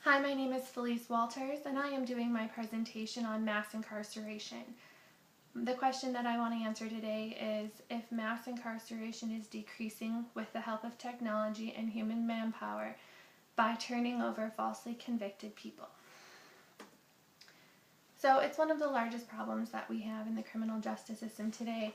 Hi, my name is Felice Wolters, and I am doing my presentation on mass incarceration. The question that I want to answer today is if mass incarceration is decreasing with the help of technology and human manpower by turning over falsely convicted people. So it's one of the largest problems that we have in the criminal justice system today.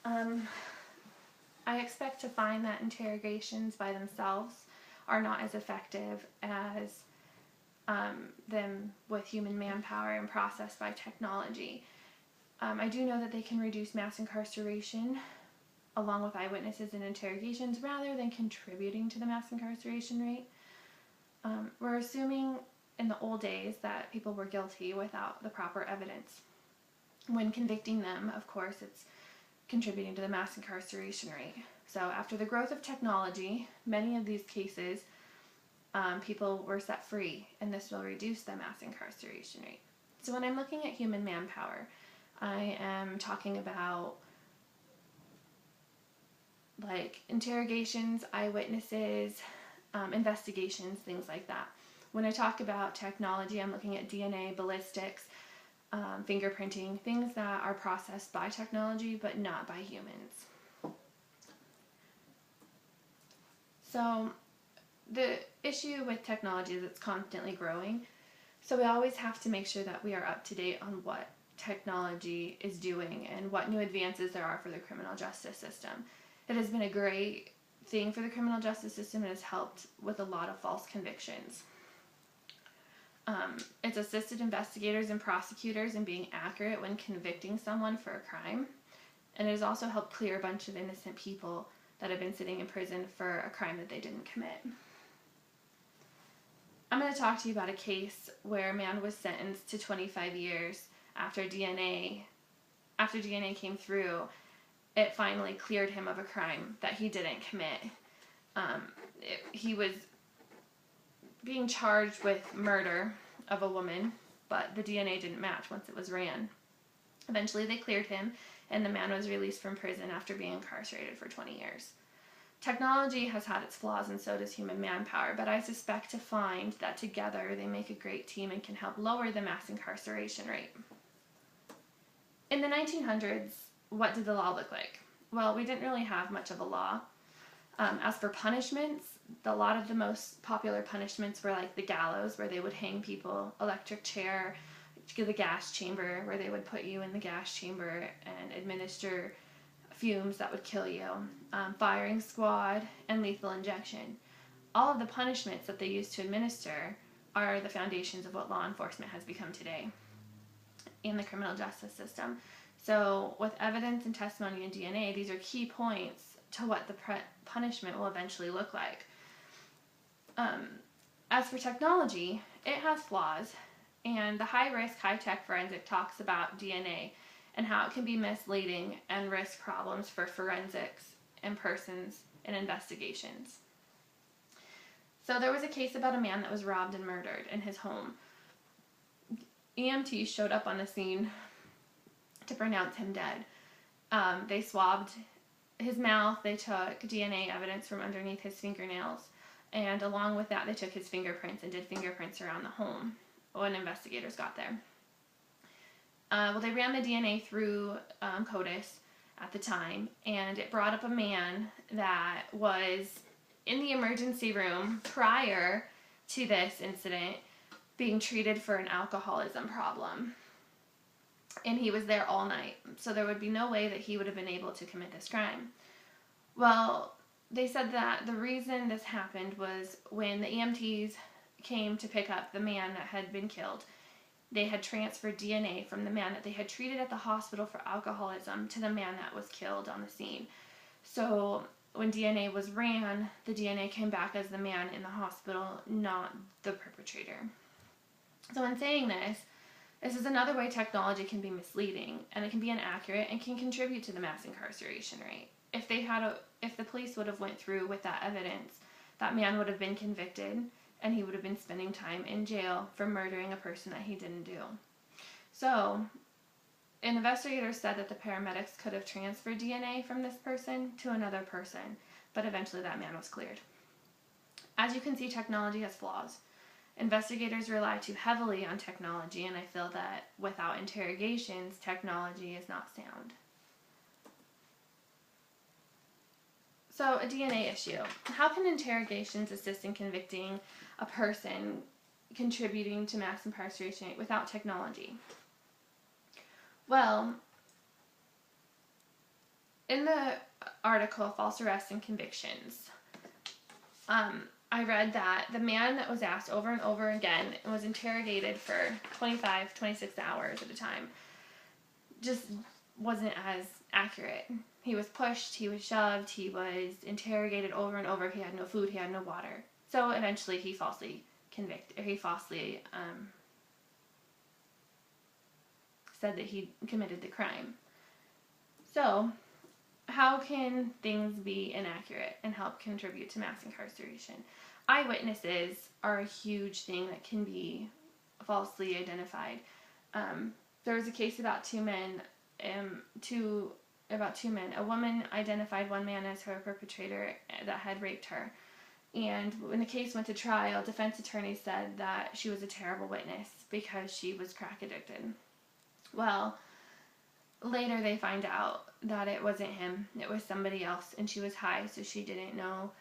I expect to find that interrogations by themselves are not as effective as them with human manpower and processed by technology. I do know that they can reduce mass incarceration along with eyewitnesses and interrogations rather than contributing to the mass incarceration rate. We're assuming in the old days that people were guilty without the proper evidence. When convicting them, of course, it's contributing to the mass incarceration rate. So after the growth of technology, many of these cases people were set free, and this will reduce the mass incarceration rate. So when I'm looking at human manpower, I am talking about like interrogations, eyewitnesses, investigations, things like that. When I talk about technology, I'm looking at DNA, ballistics, fingerprinting, things that are processed by technology but not by humans. So the issue with technology is it's constantly growing, so we always have to make sure that we are up to date on what technology is doing and what new advances there are for the criminal justice system. It has been a great thing for the criminal justice system and has helped with a lot of false convictions. It's assisted investigators and prosecutors in being accurate when convicting someone for a crime, and it has also helped clear a bunch of innocent people that have been sitting in prison for a crime that they didn't commit. I'm going to talk to you about a case where a man was sentenced to 25 years after DNA came through. It finally cleared him of a crime that he didn't commit. He was being charged with murder of a woman, but the DNA didn't match once it was ran. Eventually they cleared him, and the man was released from prison after being incarcerated for 20 years. Technology has had its flaws, and so does human manpower, but I suspect to find that together they make a great team and can help lower the mass incarceration rate. In the 1900s, what did the law look like? Well, we didn't really have much of a law. As for punishments, a lot of the most popular punishments were like the gallows, where they would hang people, electric chair, the gas chamber, where they would put you in the gas chamber and administer fumes that would kill you, firing squad, and lethal injection. All of the punishments that they used to administer are the foundations of what law enforcement has become today in the criminal justice system. So with evidence and testimony and DNA, these are key points to what the punishment will eventually look like. As for technology, it has flaws, and the high-risk, high-tech forensic talks about DNA and how it can be misleading and risk problems for forensics and persons in investigations. So there was a case about a man that was robbed and murdered in his home. EMTs showed up on the scene to pronounce him dead. They swabbed his mouth, they took DNA evidence from underneath his fingernails, and along with that they took his fingerprints and did fingerprints around the home when investigators got there. They ran the DNA through CODIS at the time, and it brought up a man that was in the emergency room prior to this incident being treated for an alcoholism problem. And he was there all night, so there would be no way that he would have been able to commit this crime. Well, they said that the reason this happened was when the EMTs came to pick up the man that had been killed, they had transferred DNA from the man that they had treated at the hospital for alcoholism to the man that was killed on the scene. So when DNA was ran, the DNA came back as the man in the hospital, not the perpetrator. So in saying this is another way technology can be misleading, and it can be inaccurate and can contribute to the mass incarceration rate. If the police would have went through with that evidence, that man would have been convicted, and he would have been spending time in jail for murdering a person that he didn't do. So, investigators said that the paramedics could have transferred DNA from this person to another person, but eventually that man was cleared. As you can see, technology has flaws, Investigators rely too heavily on technology, and I feel that without interrogations, technology is not sound. So, a DNA issue. How can interrogations assist in convicting a person contributing to mass incarceration without technology? Well, in the article, False Arrests and Convictions, I read that the man that was asked over and over again and was interrogated for 25, 26 hours at a time just wasn't as accurate. He was pushed, he was shoved, he was interrogated over and over. He had no food, he had no water. So eventually he falsely said that he committed the crime. So, how can things be inaccurate and help contribute to mass incarceration? Eyewitnesses are a huge thing that can be falsely identified. There was a case about two men. A woman identified one man as her perpetrator that had raped her. And when the case went to trial, defense attorneys said that she was a terrible witness because she was crack addicted. Well, later they find out that it wasn't him, it was somebody else, and she was high, so she didn't know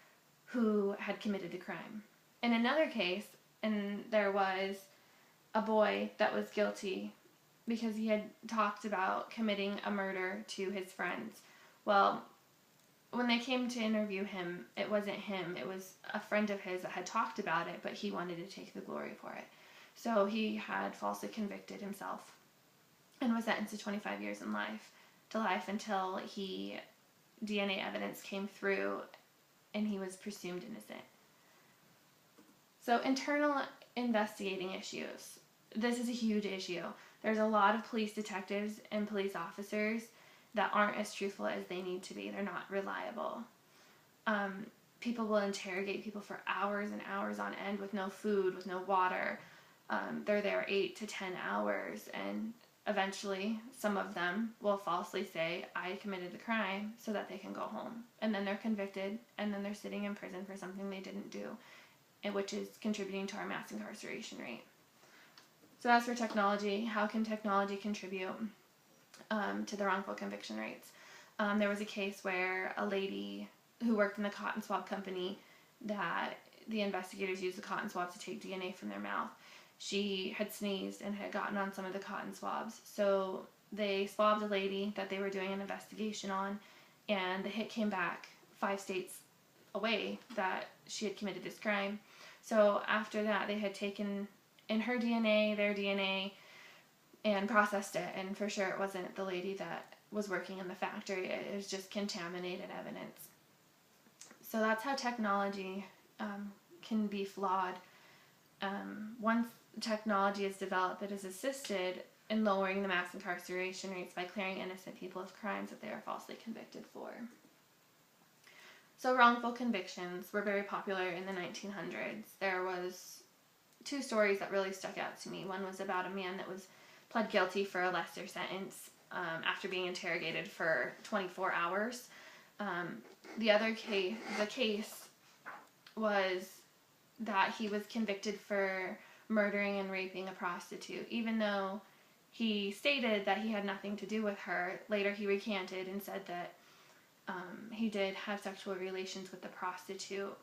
who had committed the crime. In another case, and there was a boy that was guilty because he had talked about committing a murder to his friends. Well, when they came to interview him, it wasn't him, it was a friend of his that had talked about it, but he wanted to take the glory for it. So he had falsely convicted himself and was sentenced to 25 years to life until DNA evidence came through and he was presumed innocent. So internal investigating issues. This is a huge issue. There's a lot of police detectives and police officers that aren't as truthful as they need to be. They're not reliable. People will interrogate people for hours and hours on end with no food, with no water. They're there 8 to 10 hours, and eventually some of them will falsely say, I committed the crime, so that they can go home. And then they're convicted, and then they're sitting in prison for something they didn't do, which is contributing to our mass incarceration rate. So as for technology, how can technology contribute to the wrongful conviction rates? There was a case where a lady who worked in the cotton swab company that the investigators used the cotton swabs to take DNA from their mouth. She had sneezed and had gotten on some of the cotton swabs. So they swabbed a lady that they were doing an investigation on, and the hit came back 5 states away that she had committed this crime. So after that, they had taken in her DNA, their DNA, and processed it, and for sure it wasn't the lady that was working in the factory. It was just contaminated evidence. So that's how technology can be flawed. Once technology is developed, it has assisted in lowering the mass incarceration rates by clearing innocent people of crimes that they are falsely convicted for. So wrongful convictions were very popular in the 1900s. There was 2 stories that really stuck out to me. One was about a man that was pled guilty for a lesser sentence after being interrogated for 24 hours. The other case was that he was convicted for murdering and raping a prostitute. Even though he stated that he had nothing to do with her, later he recanted and said that he did have sexual relations with the prostitute.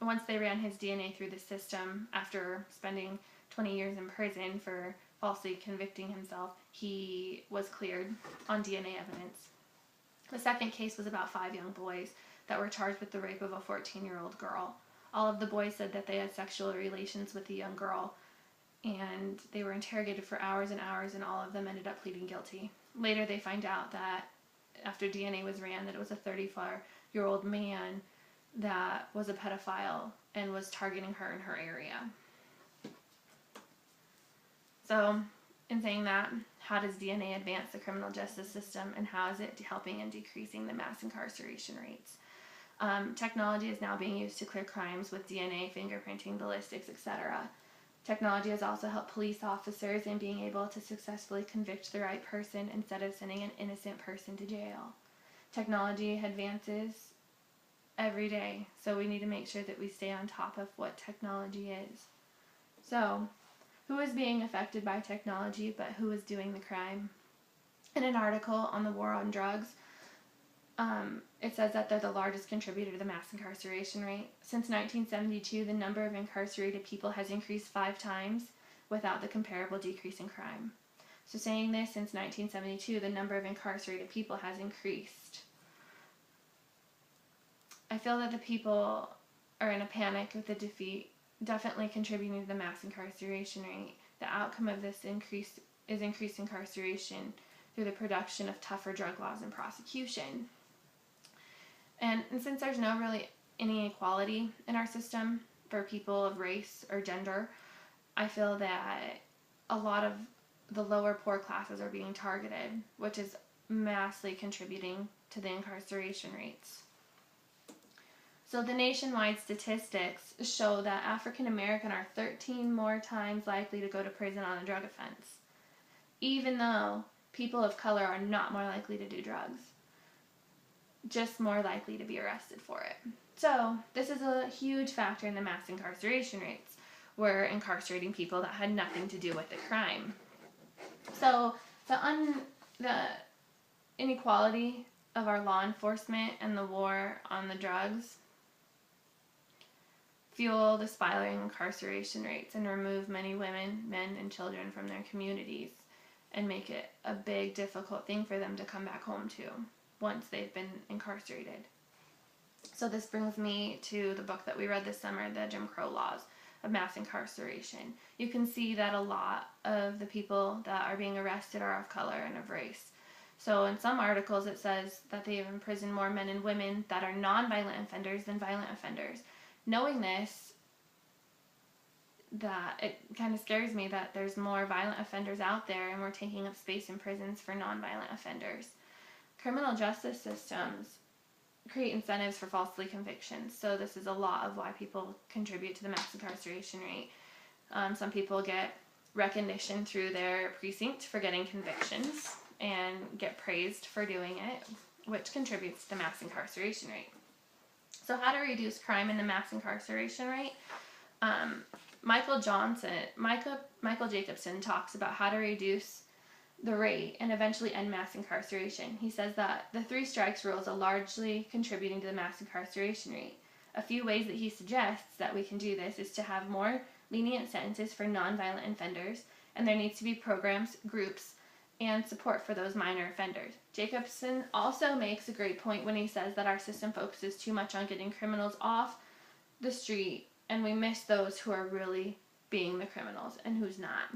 Once they ran his DNA through the system, after spending 20 years in prison for falsely convicting himself, he was cleared on DNA evidence. The second case was about 5 young boys that were charged with the rape of a 14-year-old girl. All of the boys said that they had sexual relations with the young girl, and they were interrogated for hours and hours, and all of them ended up pleading guilty. Later they find out that after DNA was ran, that it was a 34-year-old man that was a pedophile and was targeting her in her area. So, in saying that, how does DNA advance the criminal justice system, and how is it helping in decreasing the mass incarceration rates? Technology is now being used to clear crimes with DNA, fingerprinting, ballistics, etc. Technology has also helped police officers in being able to successfully convict the right person instead of sending an innocent person to jail. Technology advances every day, so we need to make sure that we stay on top of what technology is. So, who is being affected by technology, but who is doing the crime? In an article on the war on drugs, it says that they're the largest contributor to the mass incarceration rate. Since 1972, the number of incarcerated people has increased 5 times without the comparable decrease in crime. So saying this, since 1972, the number of incarcerated people has increased. I feel that the people are in a panic with the defeat, definitely contributing to the mass incarceration rate. The outcome of this increase is increased incarceration through the production of tougher drug laws and prosecution. And since there's no really any equality in our system for people of race or gender, I feel that a lot of the lower poor classes are being targeted, which is massively contributing to the incarceration rates. So the nationwide statistics show that African American are 13 more times likely to go to prison on a drug offense, even though people of color are not more likely to do drugs, just more likely to be arrested for it. So this is a huge factor in the mass incarceration rates. We're incarcerating people that had nothing to do with the crime. So the inequality of our law enforcement and the war on the drugs fuel the spiraling incarceration rates and remove many women, men, and children from their communities and make it a big, difficult thing for them to come back home to once they've been incarcerated. So this brings me to the book that we read this summer, The Jim Crow Laws of Mass Incarceration. You can see that a lot of the people that are being arrested are of color and of race. So in some articles it says that they have imprisoned more men and women that are non-violent offenders than violent offenders. Knowing this, that it kind of scares me that there's more violent offenders out there and we're taking up space in prisons for non-violent offenders. Criminal justice systems create incentives for falsely convictions. So this is a lot of why people contribute to the mass incarceration rate. Some people get recognition through their precinct for getting convictions and get praised for doing it, which contributes to the mass incarceration rate. So how to reduce crime in the mass incarceration rate? Michael Jacobson talks about how to reduce the rate and eventually end mass incarceration. He says that the 3 strikes rule is largely contributing to the mass incarceration rate. A few ways that he suggests that we can do this is to have more lenient sentences for nonviolent offenders, and there needs to be programs, groups, and support for those minor offenders. Jacobson also makes a great point when he says that our system focuses too much on getting criminals off the street, and we miss those who are really being the criminals and who's not.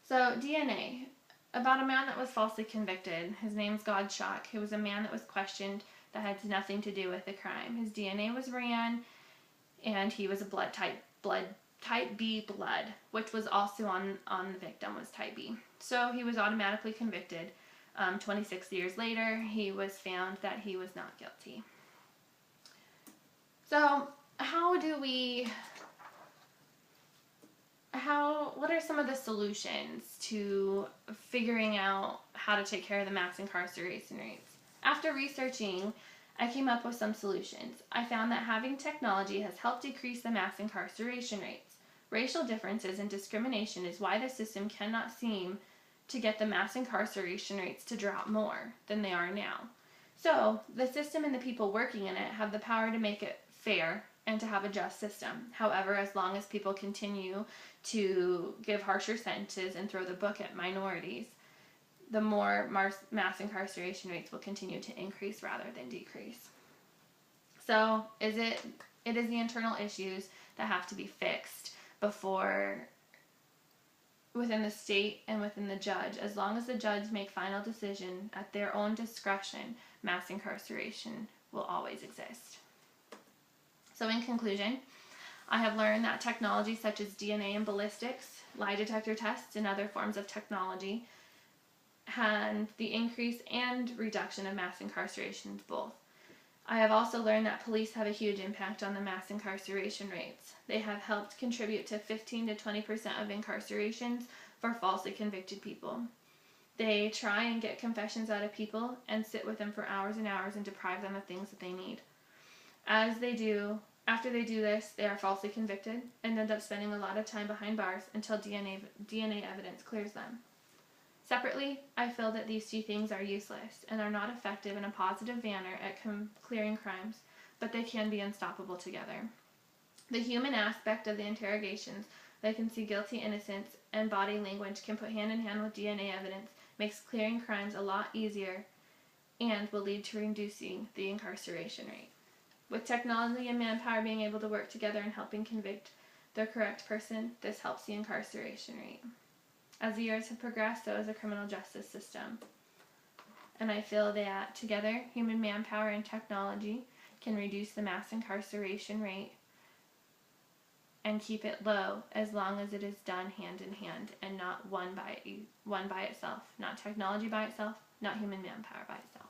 So DNA, about a man that was falsely convicted. His name's Godshock. He was a man that was questioned that had nothing to do with the crime. His DNA was ran, and he was a blood type B blood, which was also on the victim, was type B. So he was automatically convicted. 26 years later, he was found that he was not guilty. So what are some of the solutions to figuring out how to take care of the mass incarceration rates? After researching, I came up with some solutions. I found that having technology has helped decrease the mass incarceration rates. Racial differences and discrimination is why the system cannot seem to get the mass incarceration rates to drop more than they are now. So, the system and the people working in it have the power to make it fair and to have a just system. However, as long as people continue to give harsher sentences and throw the book at minorities, the more mass incarceration rates will continue to increase rather than decrease. So, it is the internal issues that have to be fixed within the state and within the judge. As long as the judge make final decision at their own discretion, mass incarceration will always exist. So in conclusion, I have learned that technology such as DNA and ballistics, lie detector tests, and other forms of technology and the increase and reduction of mass incarcerations both. I have also learned that police have a huge impact on the mass incarceration rates. They have helped contribute to 15 to 20% of incarcerations for falsely convicted people. They try and get confessions out of people and sit with them for hours and hours and deprive them of things that they need. As After they do this, they are falsely convicted and end up spending a lot of time behind bars until DNA evidence clears them. Separately, I feel that these two things are useless and are not effective in a positive manner at clearing crimes, but they can be unstoppable together. The human aspect of the interrogations, they can see guilty innocence, and body language can put hand in hand with DNA evidence, makes clearing crimes a lot easier and will lead to reducing the incarceration rate. With technology and manpower being able to work together and helping convict the correct person, this helps the incarceration rate. As the years have progressed, so has the criminal justice system. And I feel that together, human manpower and technology can reduce the mass incarceration rate and keep it low as long as it is done hand in hand and not one by itself. Not technology by itself, not human manpower by itself.